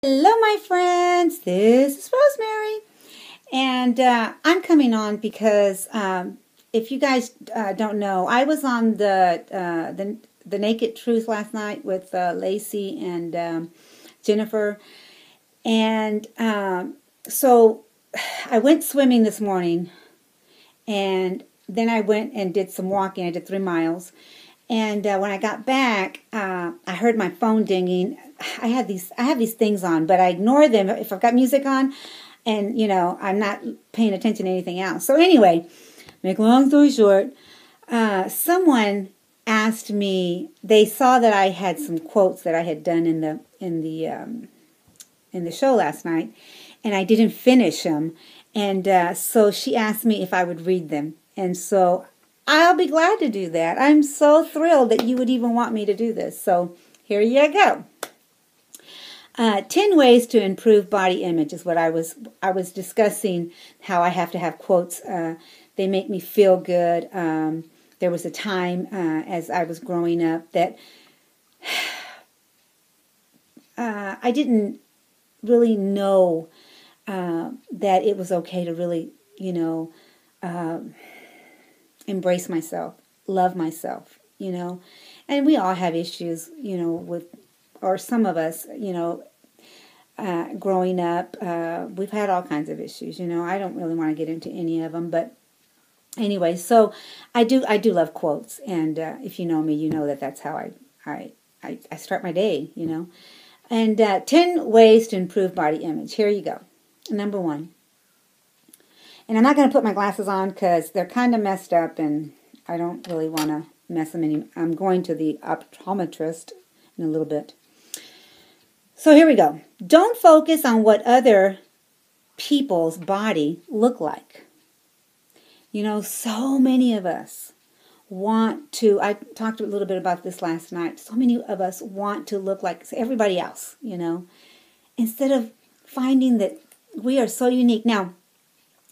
Hello, my friends. This is Rosemary, and I'm coming on because if you guys don't know, I was on the Naked Truth last night with Lacey and Jennifer, and so I went swimming this morning, and then I went and did some walking. I did 3 miles. And when I got back, I heard my phone dinging. I have these things on, but I ignore them if I've got music on, and I'm not paying attention to anything else. So anyway, make a long story short, someone asked me. They saw that I had some quotes that I had done in the show last night, and I didn't finish them, and so she asked me if I would read them, and so I'll be glad to do that. I'm so thrilled that you would even want me to do this. So here you go. 10 ways to improve body image is what I was discussing. How I have to have quotes. They make me feel good. There was a time as I was growing up that I didn't really know that it was okay to really, embrace myself, love myself, and we all have issues, with, or some of us, growing up, we've had all kinds of issues, I don't really want to get into any of them, but anyway, so I do love quotes, and if you know me, you know that that's how I start my day, and 10 ways to improve body image. Here you go. Number 1. And I'm not going to put my glasses on because they're kind of messed up and I don't really want to mess them any. I'm going to the optometrist in a little bit. So here we go. Don't focus on what other people's body look like. So many of us want to, I talked a little bit about this last night, so many of us want to look like everybody else, instead of finding that we are so unique. Now,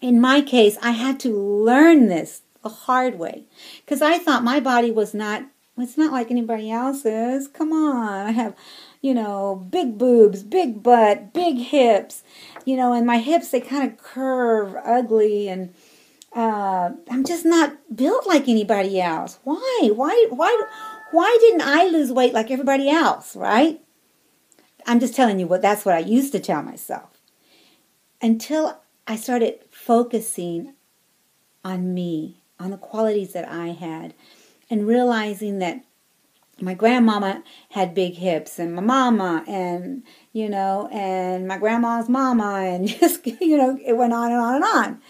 in my case, I had to learn this the hard way because I thought my body it's not like anybody else's. Come on. I have, big boobs, big butt, big hips, and my hips, they kind of curve ugly, and I'm just not built like anybody else. Why didn't I lose weight like everybody else, right? I'm just telling you that's what I used to tell myself until I started focusing on me, on the qualities that I had, and realizing that my grandmama had big hips, and my mama, and, and my grandma's mama, and just, it went on and on and on.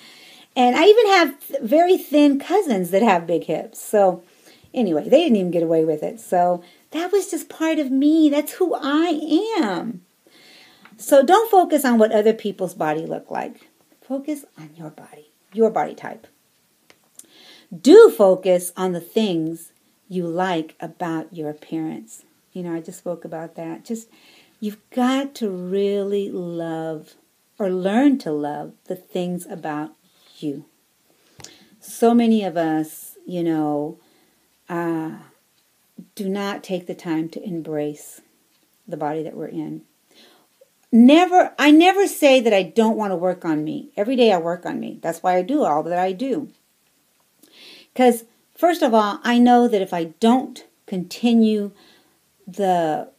And I even have very thin cousins that have big hips. So anyway, they didn't even get away with it. So that was just part of me. That's who I am. So don't focus on what other people's body look like. Focus on your body type. Do focus on the things you like about your appearance. I just spoke about that. You've got to really love or learn to love the things about you. So many of us, do not take the time to embrace the body that we're in. I never say that I don't want to work on me. Every day I work on me. That's why I do all that I do. Because, first of all, I know that if I don't continue the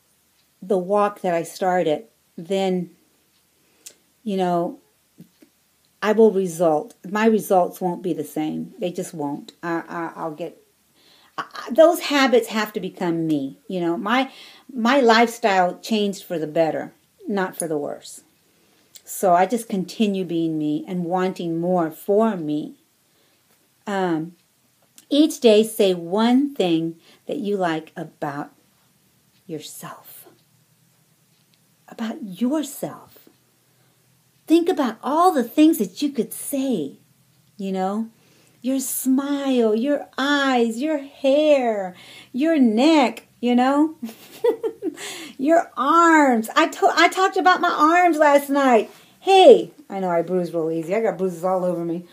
walk that I started, then, I will result. My results won't be the same. They just won't. Those habits have to become me. My lifestyle changed for the better, not for the worse. So I just continue being me and wanting more for me. Each day say one thing that you like about yourself. About yourself. Think about all the things that you could say, Your smile, your eyes, your hair, your neck, your arms. I talked about my arms last night. Hey, I know I bruise real easy. I got bruises all over me.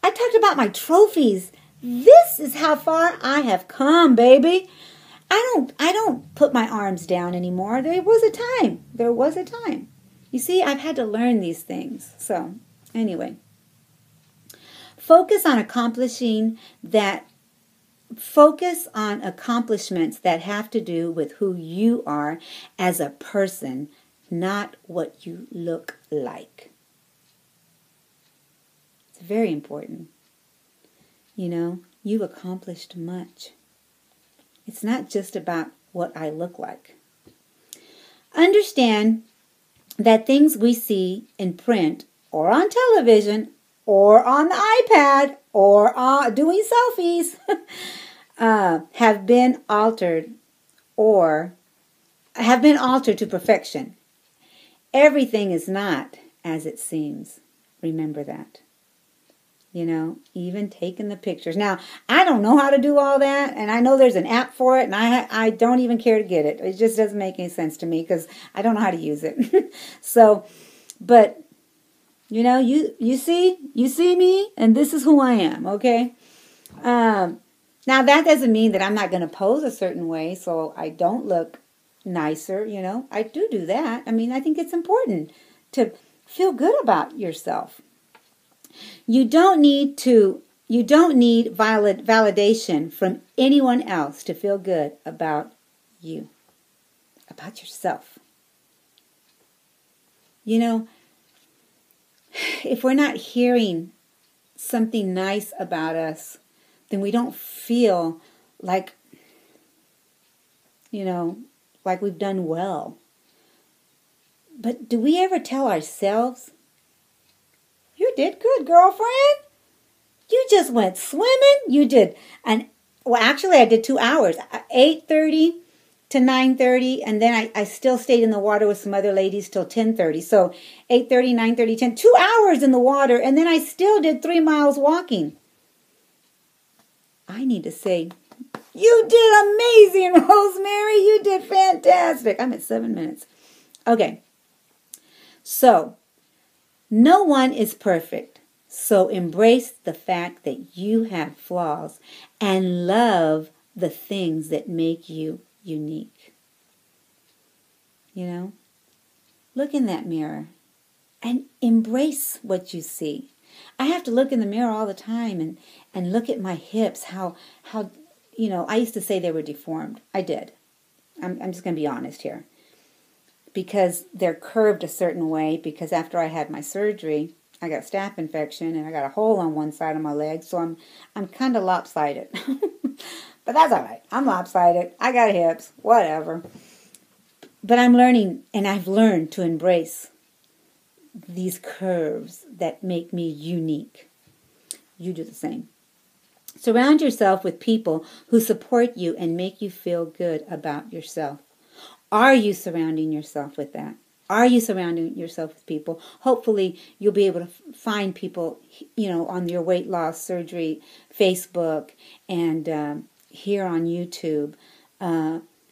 I talked about my trophies. This is how far I have come, baby. I don't put my arms down anymore. There was a time. There was a time. You see, I've had to learn these things. So, anyway, focus on accomplishments that have to do with who you are as a person, not what you look like. It's very important. You know, you've accomplished much. It's not just about what I look like. Understand that things we see in print or on television or on the iPad or doing selfies have been altered to perfection. Everything is not as it seems. Remember that. You know, even taking the pictures. Now, I don't know how to do all that, and I know there's an app for it, and I don't even care to get it. It just doesn't make any sense to me because I don't know how to use it. So, but, you know, you see me, and this is who I am, okay? Now, that doesn't mean that I'm not going to pose a certain way so I don't look nicer, you know. I do that. I mean, I think it's important to feel good about yourself. You don't need validation from anyone else to feel good about you, about yourself. You know, if we're not hearing something nice about us, then we don't feel like, you know, like we've done well. But do we ever tell ourselves, "You did good, girlfriend. You just went swimming. You did." Well, actually, I did 2 hours, 8:30 to 9:30, and then I still stayed in the water with some other ladies till 10:30. So 8:30, 9:30, 10, 2 hours in the water, and then I still did 3 miles walking. I need to say, you did amazing, Rosemary. You did fantastic. I'm at 7 minutes. Okay. So, no one is perfect, so embrace the fact that you have flaws and love the things that make you unique. You know, look in that mirror and embrace what you see. I have to look in the mirror all the time and look at my hips, how you know, I used to say they were deformed. I did. I'm just going to be honest here. Because they're curved a certain way, because after I had my surgery, I got a staph infection and I got a hole on one side of my leg, so I'm kind of lopsided. But that's all right. I'm lopsided. I got hips, whatever. But I'm learning, and I've learned to embrace these curves that make me unique. You do the same. Surround yourself with people who support you and make you feel good about yourself. Are you surrounding yourself with that? Are you surrounding yourself with people? Hopefully, you'll be able to find people, you know, on your weight loss surgery Facebook and here on YouTube.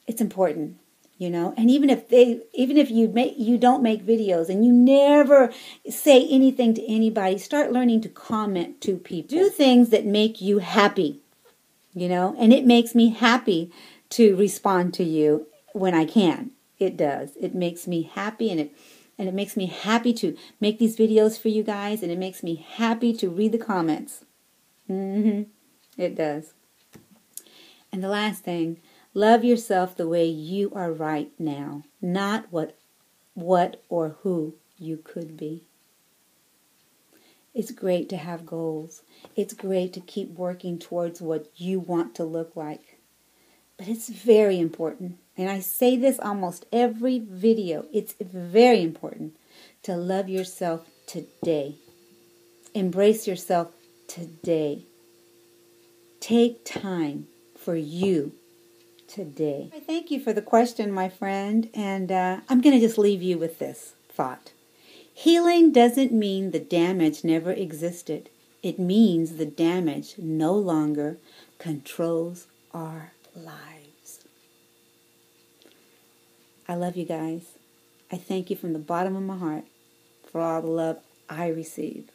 It's important, you know. And even if you don't make videos and you never say anything to anybody, start learning to comment to people. Do things that make you happy, you know. And it makes me happy to respond to you when I can. It does. It makes me happy, and it makes me happy to make these videos for you guys, and it makes me happy to read the comments. It does. And the last thing, love yourself the way you are right now, not what or who you could be. It's great to have goals. It's great to keep working towards what you want to look like. But it's very important, and I say this almost every video, it's very important to love yourself today. Embrace yourself today. Take time for you today. I thank you for the question, my friend, and I'm going to just leave you with this thought. Healing doesn't mean the damage never existed. It means the damage no longer controls our lives. I love you guys. I thank you from the bottom of my heart for all the love I receive.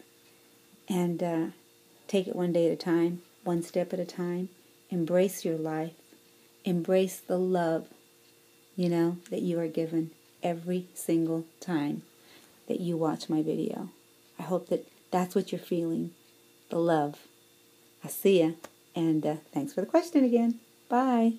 And take it one day at a time, one step at a time. Embrace your life Embrace the love, that you are given every single time that you watch my video. I hope that that's what you're feeling, the love. I see ya, and thanks for the question again. Bye.